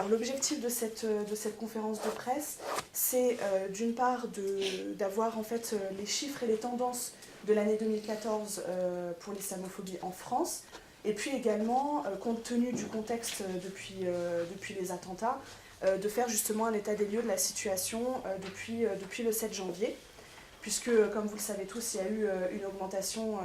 L'objectif de cette conférence de presse, c'est d'une part d'avoir en fait les chiffres et les tendances de l'année 2014 pour l'islamophobie en France, et puis également, compte tenu du contexte depuis les attentats, de faire justement un état des lieux de la situation depuis le 7 janvier, puisque, comme vous le savez tous, il y a eu une augmentation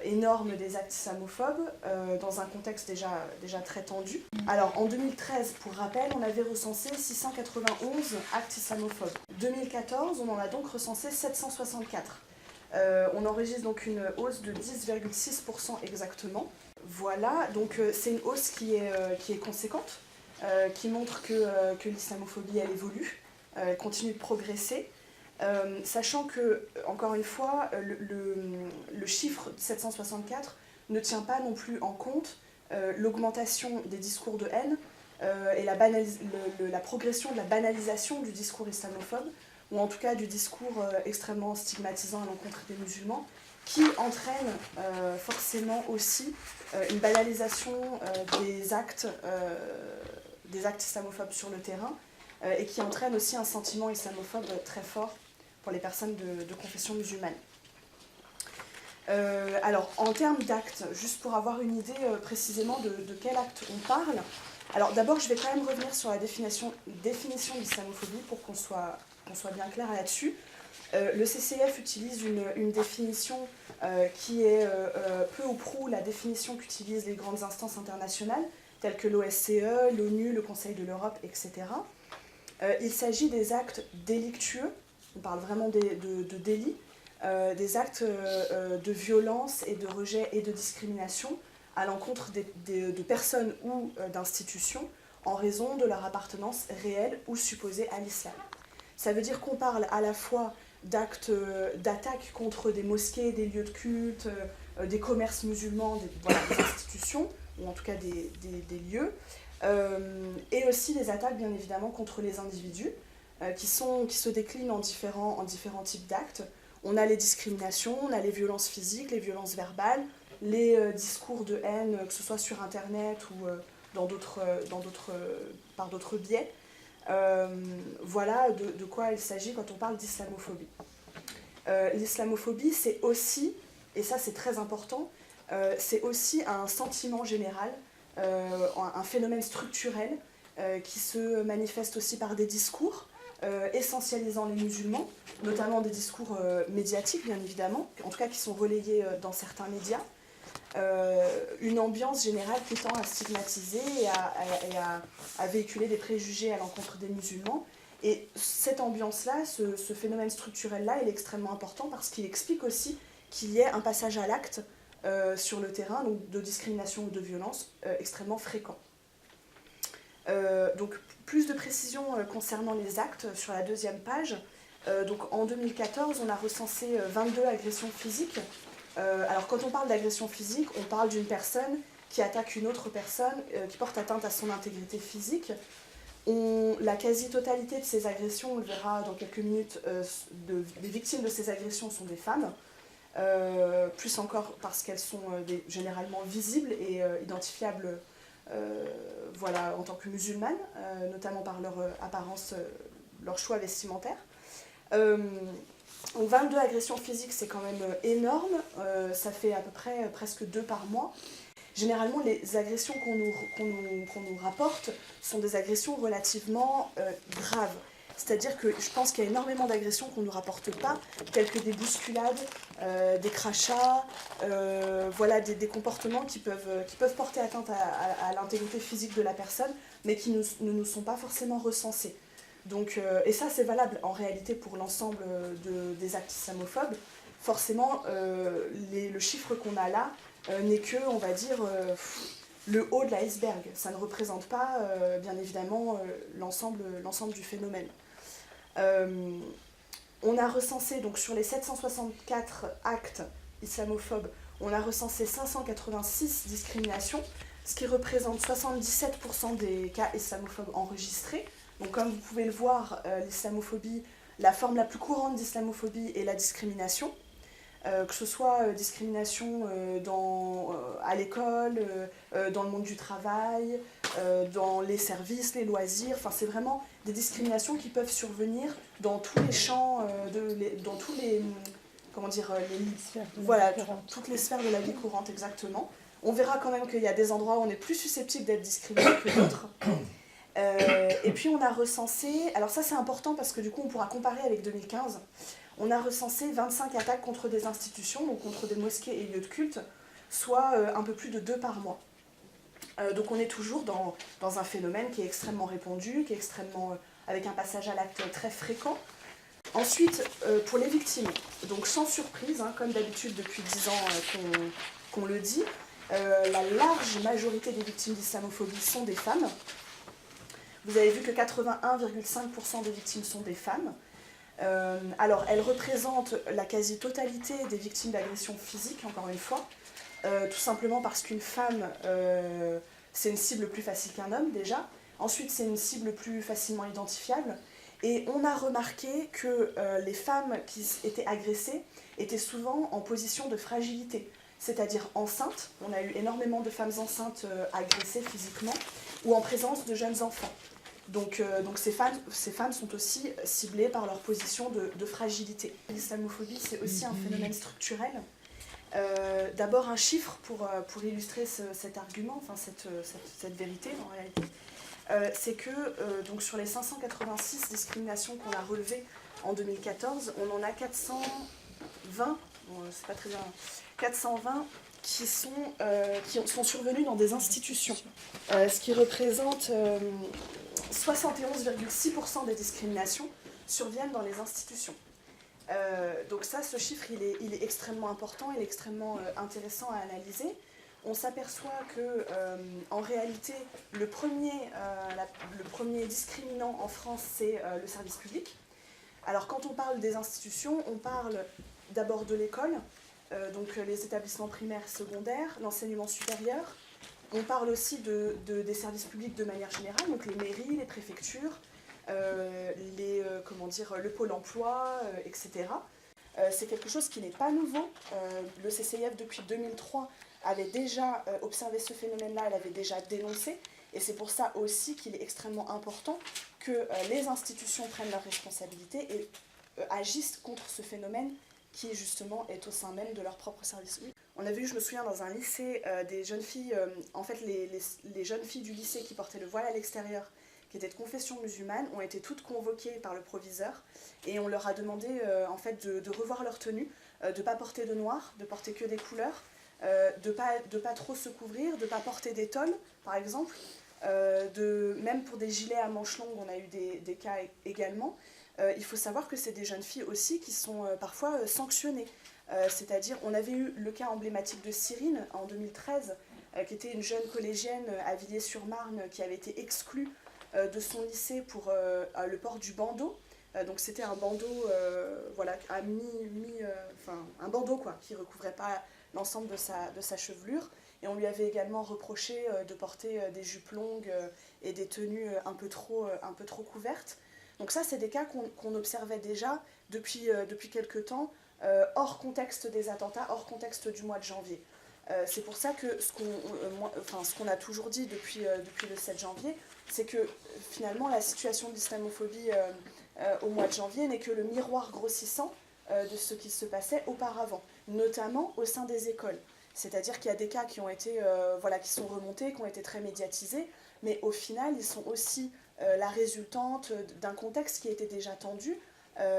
énorme des actes islamophobes dans un contexte déjà très tendu. Alors en 2013, pour rappel, on avait recensé 691 actes islamophobes. 2014, on en a donc recensé 764. On enregistre donc une hausse de 10,6% exactement. Voilà, donc c'est une hausse qui est conséquente, qui montre que l'islamophobie elle évolue, elle continue de progresser. Sachant que, encore une fois, le chiffre 764 ne tient pas non plus en compte l'augmentation des discours de haine et la progression de la banalisation du discours islamophobe, ou en tout cas du discours extrêmement stigmatisant à l'encontre des musulmans, qui entraîne forcément aussi une banalisation des actes islamophobes sur le terrain, et qui entraîne aussi un sentiment islamophobe très fort pour les personnes de confession musulmane. Alors, en termes d'actes, juste pour avoir une idée précisément de quel acte on parle, alors d'abord je vais quand même revenir sur la définition de l'islamophobie pour qu'on soit bien clair là-dessus. Le CCF utilise une définition qui est peu ou prou la définition qu'utilisent les grandes instances internationales, telles que l'OSCE, l'ONU, le Conseil de l'Europe, etc. Il s'agit des actes délictueux, on parle vraiment de délits, des actes de violence et de rejet et de discrimination à l'encontre de personnes ou d'institutions en raison de leur appartenance réelle ou supposée à l'islam. Ça veut dire qu'on parle à la fois d'actes d'attaque contre des mosquées, des lieux de culte, des commerces musulmans, des institutions, ou en tout cas des lieux, et aussi des attaques bien évidemment contre les individus, qui se déclinent en différents types d'actes. On a les discriminations, on a les violences physiques, les violences verbales, les discours de haine, que ce soit sur Internet ou par d'autres biais. Voilà de quoi il s'agit quand on parle d'islamophobie. L'islamophobie, c'est aussi, et ça c'est très important, c'est aussi un sentiment général, un phénomène structurel qui se manifeste aussi par des discours essentialisant les musulmans, notamment des discours médiatiques bien évidemment, en tout cas qui sont relayés dans certains médias, une ambiance générale qui tend à stigmatiser et à véhiculer des préjugés à l'encontre des musulmans. Et cette ambiance-là, ce phénomène structurel-là, il est extrêmement important parce qu'il explique aussi qu'il y ait un passage à l'acte sur le terrain, donc de discrimination ou de violence extrêmement fréquent. Donc plus de précisions concernant les actes sur la deuxième page. Donc en 2014, on a recensé 22 agressions physiques. Alors quand on parle d'agression physique, on parle d'une personne qui attaque une autre personne, qui porte atteinte à son intégrité physique. La quasi-totalité de ces agressions, on le verra dans quelques minutes, les victimes de ces agressions sont des femmes, plus encore parce qu'elles sont généralement visibles et identifiables voilà, en tant que musulmanes, notamment par leur apparence, leur choix vestimentaire. 22 agressions physiques, c'est quand même énorme, ça fait à peu près presque 2 par mois. Généralement, les agressions qu'on nous rapporte sont des agressions relativement graves. C'est-à-dire que je pense qu'il y a énormément d'agressions qu'on ne nous rapporte pas, telles que des bousculades, des crachats, voilà, des comportements qui peuvent porter atteinte à l'intégrité physique de la personne, mais qui ne nous sont pas forcément recensés. Donc, et ça, c'est valable en réalité pour l'ensemble des actes islamophobes. Forcément, le chiffre qu'on a là n'est que, on va dire, le haut de l'iceberg. Ça ne représente pas, bien évidemment, l'ensemble du phénomène. On a recensé, donc sur les 764 actes islamophobes, on a recensé 586 discriminations, ce qui représente 77% des cas islamophobes enregistrés. Donc comme vous pouvez le voir, l'islamophobie, la forme la plus courante d'islamophobie est la discrimination. que ce soit discrimination à l'école, dans le monde du travail, dans les services, les loisirs. Enfin, c'est vraiment des discriminations qui peuvent survenir dans tous les champs, dans tous les, comment dire, voilà, toutes les sphères de la vie courante, exactement. On verra quand même qu'il y a des endroits où on est plus susceptible d'être discriminé que d'autres. Et puis on a recensé, alors ça c'est important parce que du coup on pourra comparer avec 2015, on a recensé 25 attaques contre des institutions, donc contre des mosquées et lieux de culte, soit un peu plus de 2 par mois. Donc on est toujours dans un phénomène qui est extrêmement répandu, qui est extrêmement, avec un passage à l'acte très fréquent. Ensuite, pour les victimes, donc sans surprise, hein, comme d'habitude depuis 10 ans qu'on le dit, la large majorité des victimes d'islamophobie sont des femmes. Vous avez vu que 81,5% des victimes sont des femmes. Alors, elles représentent la quasi-totalité des victimes d'agressions physiques, encore une fois, tout simplement parce qu'une femme, c'est une cible plus facile qu'un homme, déjà. Ensuite, c'est une cible plus facilement identifiable. Et on a remarqué que les femmes qui étaient agressées étaient souvent en position de fragilité, c'est-à-dire enceintes. On a eu énormément de femmes enceintes agressées physiquement, ou en présence de jeunes enfants. Donc ces femmes sont aussi ciblées par leur position de fragilité. L'islamophobie, c'est aussi un phénomène structurel. D'abord un chiffre pour illustrer cet argument, enfin cette vérité en réalité. C'est que donc sur les 586 discriminations qu'on a relevées en 2014, on en a 420, c'est pas très bien, 420 qui sont survenues dans des institutions, ce qui représente 71,6% des discriminations surviennent dans les institutions. Donc ça, ce chiffre, il est extrêmement important, il est extrêmement intéressant à analyser. On s'aperçoit que, en réalité, le premier discriminant en France, c'est le service public. Alors, quand on parle des institutions, on parle d'abord de l'école, donc les établissements primaires, secondaires, l'enseignement supérieur. On parle aussi des services publics de manière générale, donc les mairies, les préfectures, le pôle emploi, etc. C'est quelque chose qui n'est pas nouveau. Le CCIF, depuis 2003, avait déjà observé ce phénomène-là, elle avait déjà dénoncé, et c'est pour ça aussi qu'il est extrêmement important que les institutions prennent leurs responsabilités et agissent contre ce phénomène qui, justement, est au sein même de leur propre service. On a vu, je me souviens, dans un lycée, des jeunes filles, en fait, les jeunes filles du lycée qui portaient le voile à l'extérieur, qui étaient de confession musulmane, ont été toutes convoquées par le proviseur, et on leur a demandé, en fait, de revoir leur tenue, de ne pas porter de noir, de porter que des couleurs, de pas trop se couvrir, de ne pas porter d'étole, par exemple, même pour des gilets à manches longues, on a eu des cas également. Il faut savoir que c'est des jeunes filles aussi qui sont parfois sanctionnées. C'est-à-dire, on avait eu le cas emblématique de Cyrine en 2013, qui était une jeune collégienne à Villiers-sur-Marne qui avait été exclue de son lycée pour le port du bandeau. Donc c'était un bandeau, un bandeau quoi, qui ne recouvrait pas l'ensemble de sa chevelure. Et on lui avait également reproché de porter des jupes longues et des tenues un peu trop couvertes. Donc ça, c'est des cas qu'on observait déjà depuis quelques temps, hors contexte des attentats, hors contexte du mois de janvier. C'est pour ça que ce qu'on a toujours dit depuis le 7 janvier, c'est que finalement la situation de l'islamophobie au mois de janvier n'est que le miroir grossissant de ce qui se passait auparavant, notamment au sein des écoles. C'est-à-dire qu'il y a des cas qui ont été, qui sont remontés, qui ont été très médiatisés, mais au final, ils sont aussi la résultante d'un contexte qui était déjà tendu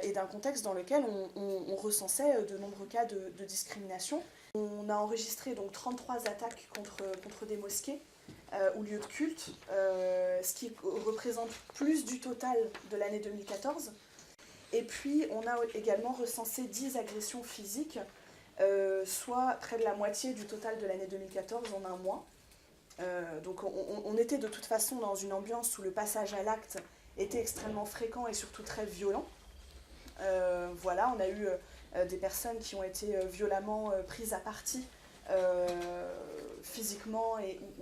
et d'un contexte dans lequel on recensait de nombreux cas de discrimination. On a enregistré donc 33 attaques contre des mosquées ou lieux de culte, ce qui représente plus du total de l'année 2014. Et puis, on a également recensé 10 agressions physiques, soit près de la moitié du total de l'année 2014 en un mois. Donc on était de toute façon dans une ambiance où le passage à l'acte était extrêmement fréquent et surtout très violent. On a eu des personnes qui ont été violemment prises à partie physiquement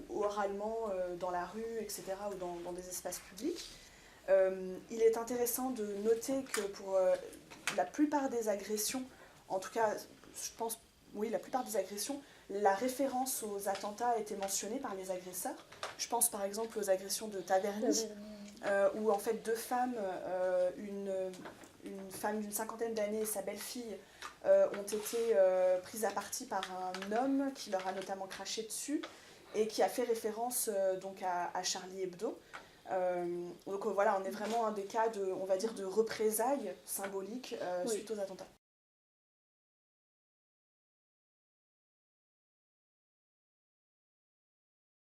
ou oralement dans la rue, etc., ou dans des espaces publics. Il est intéressant de noter que pour la plupart des agressions, en tout cas je pense, oui, la plupart des agressions, la référence aux attentats a été mentionnée par les agresseurs. Je pense par exemple aux agressions de Taverny, où en fait deux femmes, une femme d'une cinquantaine d'années et sa belle-fille ont été prises à partie par un homme qui leur a notamment craché dessus et qui a fait référence donc à Charlie Hebdo. Donc voilà, on est vraiment à des cas de, on va dire, de représailles symboliques suite aux attentats.